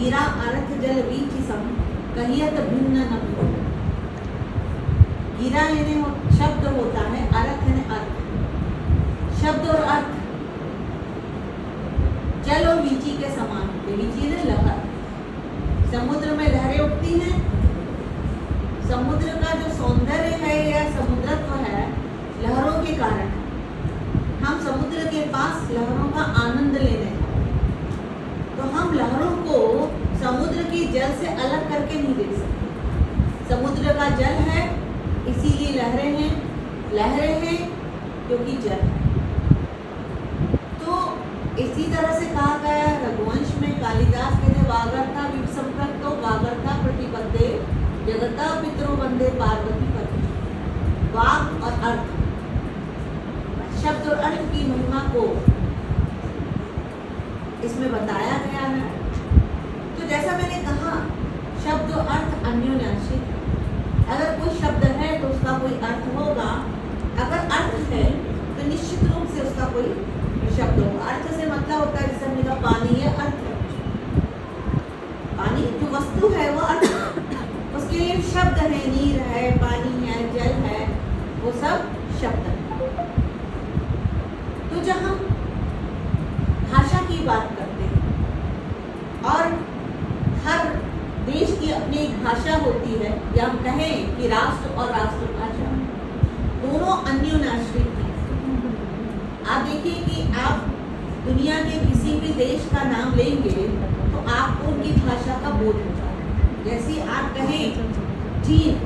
गिरा अर्थ जल वीचि सम कहियत भिन्न न भिन्न। गिरा यानी शब्द होता है, अर्थ यानी अर्थ। शब्द और अर्थ जल और वीची के समान होते। वीची ने लहर, समुद्र में लहरें उठती हैं। समुद्र का जो सौंदर्य है या समुद्रत्व है लहरों के कारण। हम समुद्र के पास लहरों का आनंद लेने जाते हैं, तो हम लहरों को समुद्र के जल से अलग करके नहीं देख सकते। समुद्र का जल है इसीलिए लहरें हैं, लहरें हैं क्योंकि जल है। तो इसी तरह से कहा गया रघुवंश में, कालिदास कहते वागर्ता विसंप्रक्तो वागर्ता प्रतिपद्ये जगता पितरो वंदे पार्वती पति। वाक और अर्थ, शब्द और अर्थ की महिमा को इसमें बताया गया है। तो जैसा मैंने कहा शब्द और अर्थ अन्योन्याश्रित है। अगर कोई शब्द है तो उसका कोई अर्थ होगा, अगर अर्थ है तो निश्चित रूप से उसका कोई शब्द होगा। अर्थ से मतलब होता है, जैसे हमने कहा पानी है, अर्थ है। पानी जो वस्तु है वो अर्थ है, उसके लिए शब्द है, नीर है, पानी है, जल है, वो सब शब्द है। तो जब हम भाषा की बात करते हैं और हर देश की अपनी एक भाषा होती है, या हम कहें कि राष्ट्र और राष्ट्रभाषा दोनों अन्योन्याश्रित हैं। आप देखिए कि आप दुनिया के किसी भी देश का नाम लेंगे तो आपको उनकी भाषा का बोध होगा। जैसे आप कहें चीन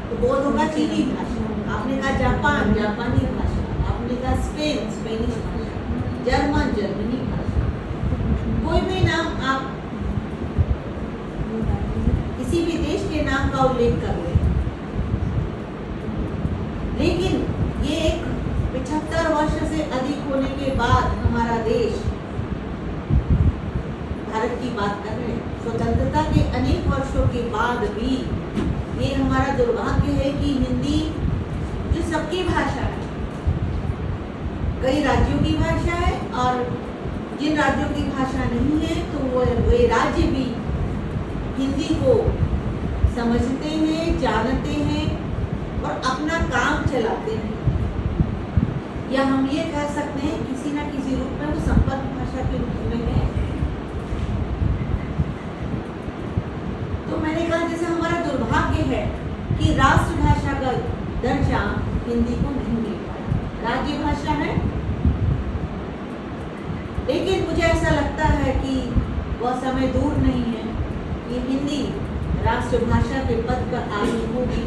तो बोध होगा चीनी भाषा, आपने कहा जापान जापानी भाषा, आपने कहा स्पेन स्पेनिश भाषा, जर्मन जर्मनी भाषा। कोई भी नाम आप किसी भी देश के नाम का उल्लेख कर लें, लेकिन ये एक 75 वर्ष से अधिक होने के बाद हमारा देश, भारत की बात कर रहे हैं, स्वतंत्रता के अनेक वर्षों के बाद भी ये हमारा दुर्भाग्य है कि हिंदी जो सबकी भाषा है, कई राज्यों की भाषा है, और जिन राज्यों की भाषा नहीं है तो वे राज्य भी हिंदी को समझते हैं, जानते हैं और अपना काम चलाते हैं, या हम ये कह सकते हैं किसी न किसी रूप में वो संपर्क भाषा के रूप में है। तो मैंने कहा जैसे हमारा दुर्भाग्य है कि राष्ट्रभाषा का दर्जा हिंदी को नहीं मिल पाया। राज्य भाषा है, लेकिन मुझे ऐसा लगता है कि वह समय दूर नहीं है कि हिंदी राष्ट्रभाषा के पद पर आनी होगी।